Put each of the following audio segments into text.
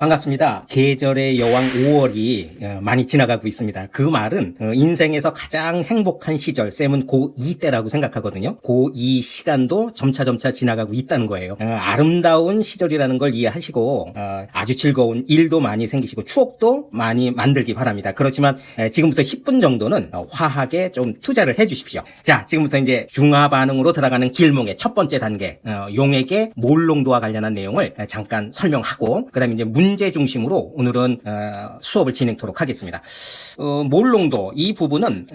반갑습니다. 계절의 여왕 5월이 많이 지나가고 있습니다. 그 말은 인생에서 가장 행복한 시절, 쌤은 고2 때라고 생각하거든요. 고2 시간도 점차 지나가고 있다는 거예요. 아름다운 시절이라는 걸 이해하시고 아주 즐거운 일도 많이 생기시고 추억도 많이 만들기 바랍니다. 그렇지만 지금부터 10분 정도는 화학에 좀 투자를 해주십시오. 자, 지금부터 이제 중화 반응으로 들어가는 길몽의 첫 번째 단계, 용액의 몰농도와 관련한 내용을 잠깐 설명하고 그 다음에 이제 문제 중심으로 오늘은 수업을 진행토록 하겠습니다. 몰농도 이 부분은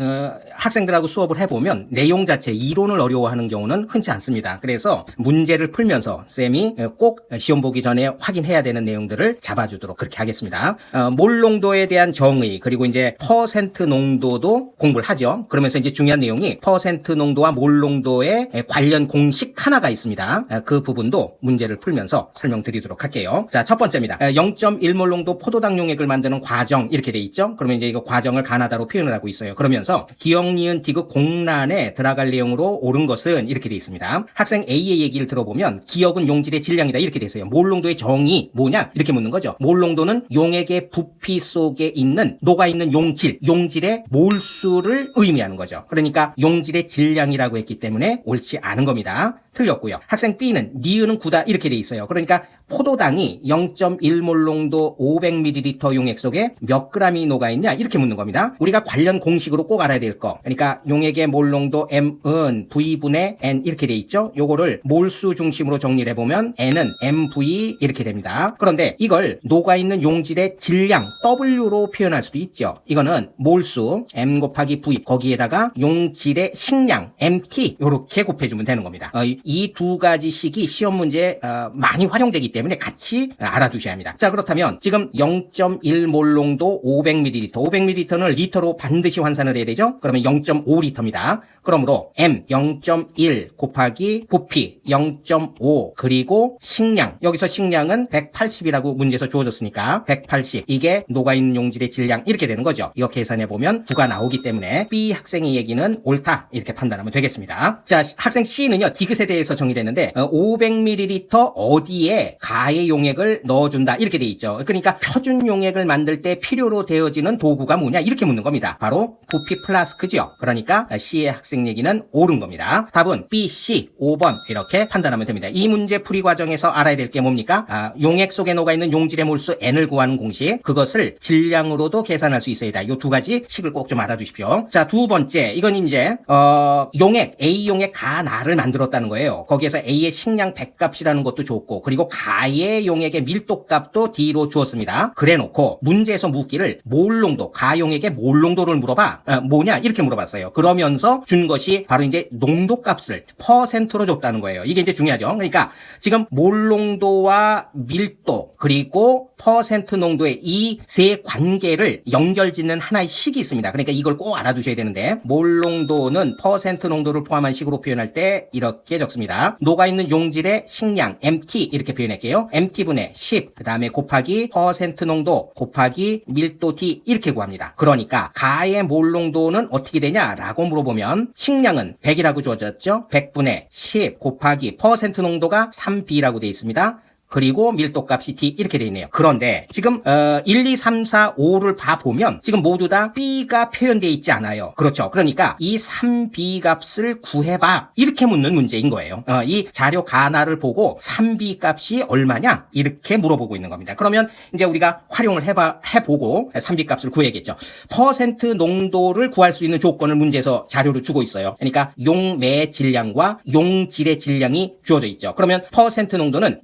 학생들하고 수업을 해보면 내용 자체 이론을 어려워하는 경우는 흔치 않습니다. 그래서 문제를 풀면서 쌤이 꼭 시험 보기 전에 확인해야 되는 내용들을 잡아주도록 그렇게 하겠습니다. 몰농도에 대한 정의 그리고 이제 퍼센트 농도도 공부를 하죠. 그러면서 이제 중요한 내용이 퍼센트 농도와 몰농도의 관련 공식 하나가 있습니다. 그 부분도 문제를 풀면서 설명드리도록 할게요. 자, 첫 번째입니다. 0.1몰 농도 포도당 용액을 만드는 과정 이렇게 돼 있죠. 그러면 이제 이거 과정을 가나다로 표현을 하고 있어요. 그러면서 기역, 니은, 디귿 공란에 들어갈 내용으로 옳은 것은 이렇게 돼 있습니다. 학생 A의 얘기를 들어보면 기역은 용질의 질량이다 이렇게 돼 있어요. 몰 농도의 정의 뭐냐 이렇게 묻는 거죠. 몰 농도는 용액의 부피 속에 있는 녹아있는 용질의 몰수를 의미하는 거죠. 그러니까 용질의 질량이라고 했기 때문에 옳지 않은 겁니다. 틀렸고요. 학생 B는 니은은 9다 이렇게 돼 있어요. 그러니까 포도당이 0.1몰 농도 500ml 용액 속에 몇 g이 녹아있냐 이렇게 묻는 겁니다. 우리가 관련 공식으로 꼭 알아야 될 거. 그러니까 용액의 몰 농도 M은 V분의 N 이렇게 돼 있죠. 요거를 몰수 중심으로 정리를 해보면 N은 MV 이렇게 됩니다. 그런데 이걸 녹아있는 용질의 질량 W로 표현할 수도 있죠. 이거는 몰수 M 곱하기 V 거기에다가 용질의 식량 MT 요렇게 곱해주면 되는 겁니다. 이 두 가지 식이 시험 문제에 많이 활용되기 때문에 같이 알아두셔야 합니다. 자, 그렇다면 지금 0.1몰 농도 500ml, 500ml는 리터로 반드시 환산을 해야 되죠? 그러면 0.5리터입니다. 그러므로 M 0.1 곱하기 부피 0.5 그리고 식량, 여기서 식량은 180이라고 문제에서 주어졌으니까 180 이게 녹아있는 용질의 질량 이렇게 되는 거죠. 이거 계산해보면 9가 나오기 때문에 B 학생의 얘기는 옳다 이렇게 판단하면 되겠습니다. 자, 학생 C는요 디귿에 대해서 정의를 했는데 500ml 어디에 가의 용액을 넣어준다 이렇게 돼 있죠. 그러니까 표준 용액을 만들 때 필요로 되어지는 도구가 뭐냐 이렇게 묻는 겁니다. 바로 부피 플라스크죠. 그러니까 C의 학생 얘기는 옳은 겁니다. 답은 B, C, 5번 이렇게 판단하면 됩니다. 이 문제 풀이 과정에서 알아야 될 게 뭡니까? 용액 속에 녹아있는 용질의 몰수 N을 구하는 공식 그것을 질량으로도 계산할 수 있어야 돼. 이 두 가지 식을 꼭 좀 알아두십시오. 자, 두 번째 이건 이제 용액 A 용액 가 나를 만들었다는 거예요. 거기에서 A의 식량 100값이라는 것도 줬고 그리고 가의 용액의 밀도값도 D로 주었습니다. 그래놓고 문제에서 묻기를 몰 농도 가 용액의 몰 농도를 물어봐. 뭐냐 이렇게 물어봤어요. 그러면서 준 것이 바로 이제 농도값을 퍼센트로 줬다는 거예요. 이게 이제 중요하죠. 그러니까 지금 몰 농도와 밀도 그리고 퍼센트 농도의 이 세 관계를 연결짓는 하나의 식이 있습니다. 그러니까 이걸 꼭 알아두셔야 되는데 몰 농도는 퍼센트 농도를 포함한 식으로 표현할 때 이렇게 적습니다. 녹아있는 용질의 식량 MT 이렇게 표현할게요. MT분의 10 그 다음에 곱하기 퍼센트 농도 곱하기 밀도 D 이렇게 구합니다. 그러니까 가의 몰 농도는 어떻게 되냐라고 물어보면 식량은 100이라고 주어졌죠. 100분의 10 곱하기 퍼센트 농도가 3B라고 되어 있습니다. 그리고 밀도값이 D 이렇게 되어 있네요. 그런데 지금 1, 2, 3, 4, 5를 봐보면 지금 모두 다 B가 표현되어 있지 않아요. 그렇죠. 그러니까 이 3B 값을 구해봐 이렇게 묻는 문제인 거예요. 이 자료 가나를 보고 3B 값이 얼마냐 이렇게 물어보고 있는 겁니다. 그러면 이제 우리가 활용을 해보고 3B 값을 구해야겠죠. 퍼센트 농도를 구할 수 있는 조건을 문제에서 자료로 주고 있어요. 그러니까 용매의 질량과 용질의 질량이 주어져 있죠. 그러면 퍼센트 농도는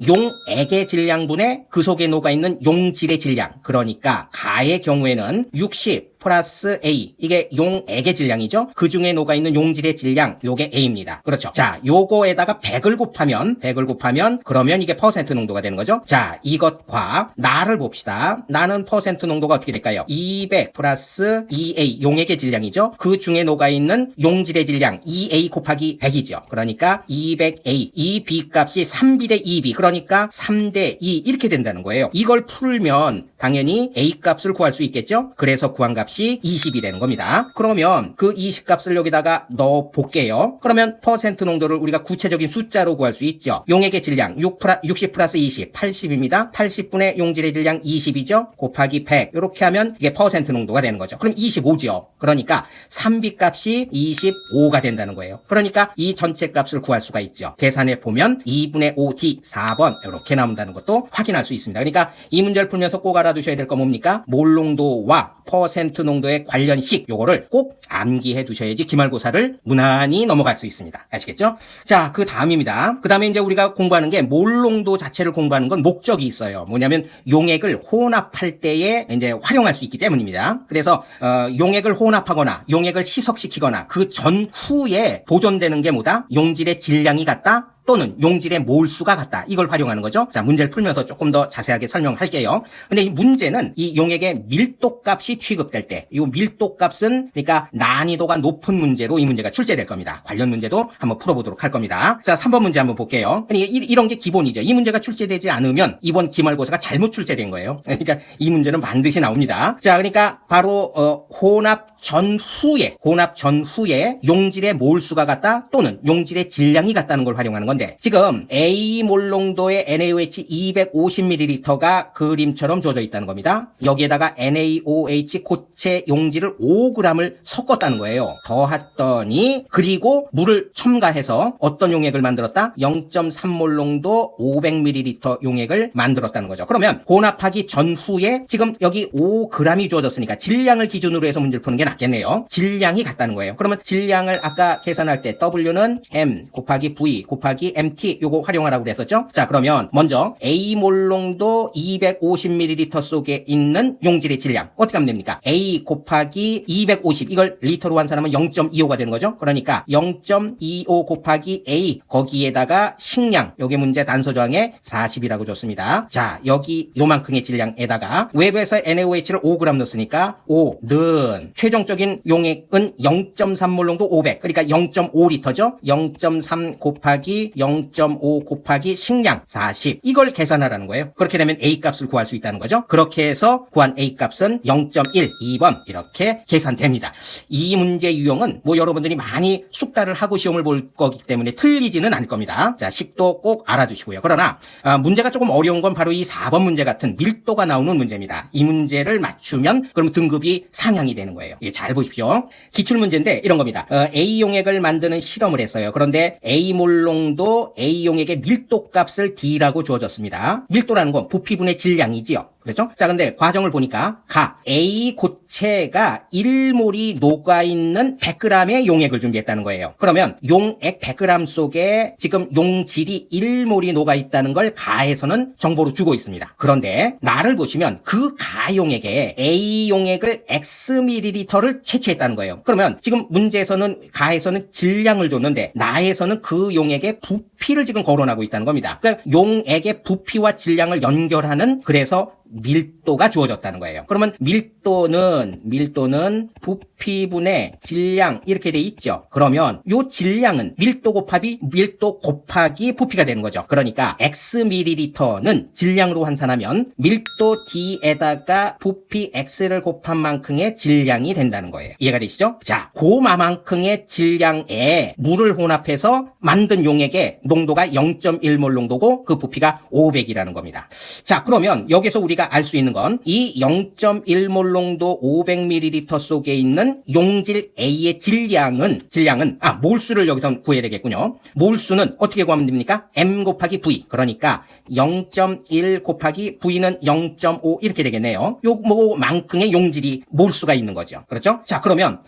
액의 질량분의 그 속에 녹아있는 용질의 질량 그러니까 가의 경우에는 60 플러스 A 이게 용액의 질량이죠. 그 중에 녹아있는 용질의 질량 요게 A입니다. 그렇죠. 자, 요거에다가 100을 곱하면 그러면 이게 퍼센트 농도가 되는 거죠. 자, 이것과 나를 봅시다. 나는 퍼센트 농도가 어떻게 될까요? 200 플러스 2A 용액의 질량이죠. 그 중에 녹아있는 용질의 질량 2A 곱하기 100이죠. 그러니까 200A 이 B 값이 3B 대 2B 그러니까 3대 2 이렇게 된다는 거예요. 이걸 풀면 당연히 A 값을 구할 수 있겠죠. 그래서 구한 값이 값이 20이 되는 겁니다. 그러면 그 20 값을 여기다가 넣어 볼게요. 그러면 퍼센트 농도를 우리가 구체적인 숫자로 구할 수 있죠. 용액의 질량 60 플러스 20, 80입니다. 80분의 용질의 질량 20이죠. 곱하기 100. 이렇게 하면 이게 퍼센트 농도가 되는 거죠. 그럼 25죠. 그러니까 산비 값이 25가 된다는 거예요. 그러니까 이 전체 값을 구할 수가 있죠. 계산해 보면 2분의 5D 4번 이렇게 나온다는 것도 확인할 수 있습니다. 그러니까 이 문제를 풀면서 꼭 알아두셔야 될 거 뭡니까? 몰 농도와 퍼센트 농도의 관련식 요거를 꼭 암기해 두셔야지 기말고사를 무난히 넘어갈 수 있습니다. 아시겠죠? 자, 그 다음입니다. 그 다음에 이제 우리가 공부하는 게 몰 농도 자체를 공부하는 건 목적이 있어요. 뭐냐면 용액을 혼합할 때에 이제 활용할 수 있기 때문입니다. 그래서 용액을 혼합하거나 용액을 희석시키거나 그 전후에 보존되는 게 뭐다? 용질의 질량이 같다? 또는 용질의 몰수가 같다. 이걸 활용하는 거죠. 자, 문제를 풀면서 조금 더 자세하게 설명할게요. 근데 이 문제는 이 용액의 밀도값이 취급될 때, 이 밀도값은 그러니까 난이도가 높은 문제로 이 문제가 출제될 겁니다. 관련 문제도 한번 풀어보도록 할 겁니다. 자, 3번 문제 한번 볼게요. 그러니까 이런 게 기본이죠. 이 문제가 출제되지 않으면 이번 기말고사가 잘못 출제된 거예요. 그러니까 이 문제는 반드시 나옵니다. 자, 그러니까 바로 혼합 전후에 용질의 몰수가 같다 또는 용질의 질량이 같다는 걸 활용하는 건데, 지금 A몰 농도의 NaOH 250ml가 그림처럼 주어져 있다는 겁니다. 여기에다가 NaOH 고체 용질을 5g을 섞었다는 거예요. 더했더니 그리고 물을 첨가해서 어떤 용액을 만들었다? 0.3몰 농도 500ml 용액을 만들었다는 거죠. 그러면 혼합하기 전후에 지금 여기 5g이 주어졌으니까 질량을 기준으로 해서 문제를 푸는 게 낫겠네요. 질량이 같다는 거예요. 그러면 질량을 아까 계산할 때 W는 M 곱하기 V 곱하기 MT 요거 활용하라고 그랬었죠? 자, 그러면 먼저 A몰 농도 250ml 속에 있는 용질의 질량 어떻게 하면 됩니까? A 곱하기 250 이걸 리터로 환산하면 0.25가 되는 거죠? 그러니까 0.25 곱하기 A 거기에다가 식량 요게 문제 단서 조항에 40이라고 줬습니다. 자, 여기 요만큼의 질량에다가 외부에서 NaOH를 5g 넣었으니까 5는 최종적인 용액은 0.3몰 농도 500 그러니까 0.5리터죠? 0.3 곱하기 0.5 곱하기 식량 40 이걸 계산하라는 거예요. 그렇게 되면 A 값을 구할 수 있다는 거죠. 그렇게 해서 구한 A 값은 0.1 2번 이렇게 계산됩니다. 이 문제 유형은 뭐 여러분들이 많이 숙달을 하고 시험을 볼 거기 때문에 틀리지는 않을 겁니다. 자, 식도 꼭 알아두시고요. 그러나 문제가 조금 어려운 건 바로 이 4번 문제 같은 밀도가 나오는 문제입니다. 이 문제를 맞추면 그럼 등급이 상향이 되는 거예요. 예, 잘 보십시오. 기출문제인데 이런 겁니다. A 용액을 만드는 실험을 했어요. 그런데 A몰 농도 A 용액의 밀도값을 D라고 주어졌습니다. 밀도라는 건 부피분의 질량이지요. 그렇죠? 자, 근데 과정을 보니까 A 고체가 1몰이 녹아있는 100g의 용액을 준비했다는 거예요. 그러면 용액 100g 속에 지금 용질이 1몰이 녹아있다는 걸 가에서는 정보로 주고 있습니다. 그런데 나를 보시면 그 가용액에 A 용액을 Xml를 채취했다는 거예요. 그러면 지금 문제에서는 가에서는 질량을 줬는데 나에서는 그 용액의 부피를 지금 거론하고 있다는 겁니다. 그러니까 용액의 부피와 질량을 연결하는 그래서 밀도가 주어졌다는 거예요. 그러면 밀도는 부피분의 질량 이렇게 돼 있죠. 그러면 요 질량은 밀도 곱하기 부피가 되는 거죠. 그러니까 Xml는 질량으로 환산하면 밀도 D에다가 부피 X를 곱한 만큼의 질량이 된다는 거예요. 이해가 되시죠? 자, 그만큼의 질량에 물을 혼합해서 만든 용액의 농도가 0.1몰 농도고 그 부피가 500이라는 겁니다. 자, 그러면 여기서 우리가 알 수 있는 건 이 0.1몰 농도 500ml 속에 있는 용질 A의 질량은 몰수를 여기서 구해야 되겠군요. 몰수는 어떻게 구하면 됩니까? M 곱하기 V. 그러니까 0.1 곱하기 V는 0.5 이렇게 되겠네요. 요만큼의 용질이 몰수가 있는 거죠. 그렇죠? 자, 그러면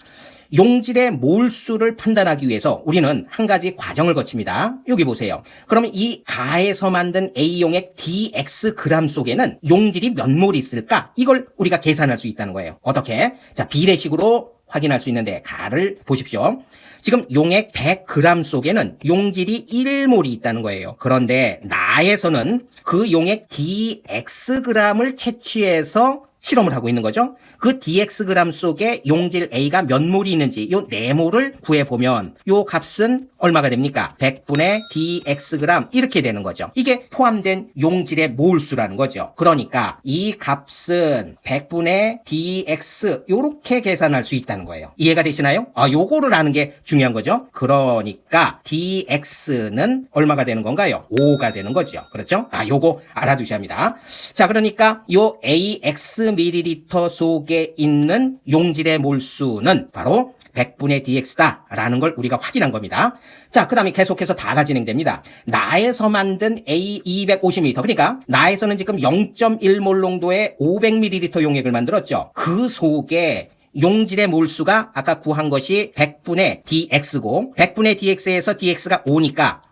용질의 몰수를 판단하기 위해서 우리는 한 가지 과정을 거칩니다. 여기 보세요. 그러면 이 가에서 만든 A용액 DXg 속에는 용질이 몇 몰 있을까? 이걸 우리가 계산할 수 있다는 거예요. 어떻게? 자, 비례식으로 확인할 수 있는데 가를 보십시오. 지금 용액 100g 속에는 용질이 1몰이 있다는 거예요. 그런데 나에서는 그 용액 DXg을 채취해서 실험을 하고 있는 거죠. 그 dxg 속에 용질 A가 몇 몰이 있는지 요 4몰을 구해보면 요 값은 얼마가 됩니까? 100분의 dxg 이렇게 되는 거죠. 이게 포함된 용질의 몰수라는 거죠. 그러니까 이 값은 100분의 dx 요렇게 계산할 수 있다는 거예요. 이해가 되시나요? 요거를 아는 게 중요한 거죠. 그러니까 dx는 얼마가 되는 건가요? 5가 되는 거죠. 그렇죠? 요거 알아두셔야 합니다. 자, 그러니까 요 AX ml 속에 있는 용질의 몰수는 바로 100분의 dx다라는 걸 우리가 확인한 겁니다. 자, 그 다음에 계속해서 다가 진행됩니다. 나에서 만든 A250ml, 그러니까 나에서는 지금 0.1몰 농도의 500ml 용액을 만들었죠. 그 속에 용질의 몰수가 아까 구한 것이 100분의 dx고 100분의 dx에서 dx가 5니까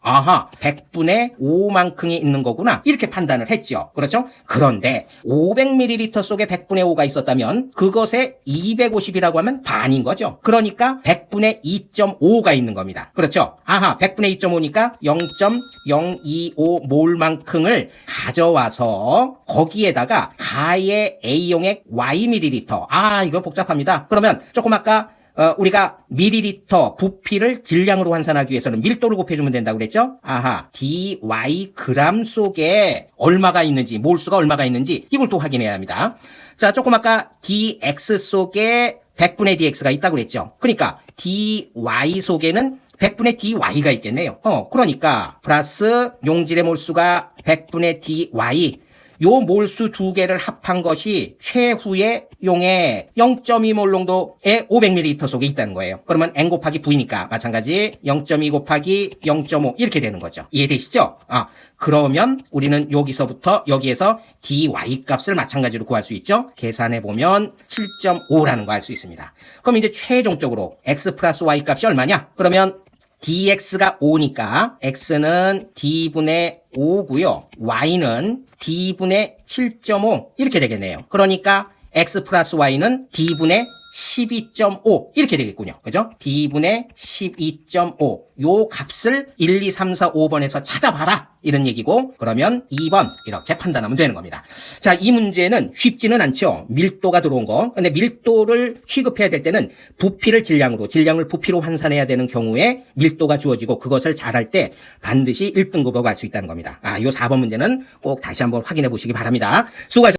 100분의 5만큼이 있는 거구나 이렇게 판단을 했죠. 그렇죠? 그런데 500ml 속에 100분의 5가 있었다면 그것에 250이라고 하면 반인 거죠. 그러니까 100분의 2.5가 있는 겁니다. 그렇죠? 100분의 2.5니까 0.025몰만큼을 가져와서 거기에다가 가의 A용액 Yml 이거 복잡합니다. 그러면 조금 아까 우리가 밀리리터 부피를 질량으로 환산하기 위해서는 밀도를 곱해주면 된다고 그랬죠? dy 그램 속에 얼마가 있는지, 몰수가 얼마가 있는지 이걸 또 확인해야 합니다. 자, 조금 아까 dx 속에 100분의 dx가 있다고 그랬죠? 그러니까 dy 속에는 100분의 dy가 있겠네요. 그러니까 플러스 용질의 몰수가 100분의 dy 요 몰수 두 개를 합한 것이 최후의 용액 0.2몰 농도의 500ml 속에 있다는 거예요. 그러면 n 곱하기 v니까 마찬가지 0.2 곱하기 0.5 이렇게 되는 거죠. 이해되시죠? 그러면 우리는 여기서부터 여기에서 dy 값을 마찬가지로 구할 수 있죠. 계산해보면 7.5라는 거 알 수 있습니다. 그럼 이제 최종적으로 x 플러스 y 값이 얼마냐? 그러면 dx가 5니까 x는 d분의 5고요. y는 d분의 7.5 이렇게 되겠네요. 그러니까 x 플러스 y는 d분의 12.5 이렇게 되겠군요. 그죠? d분의 12.5 요 값을 1, 2, 3, 4, 5번에서 찾아봐라 이런 얘기고 그러면 2번 이렇게 판단하면 되는 겁니다. 자, 이 문제는 쉽지는 않죠. 밀도가 들어온 거. 근데 밀도를 취급해야 될 때는 부피를 질량으로, 질량을 부피로 환산해야 되는 경우에 밀도가 주어지고 그것을 잘할 때 반드시 1등급으로 갈 수 있다는 겁니다. 요 4번 문제는 꼭 다시 한번 확인해 보시기 바랍니다. 수고하셨습니다.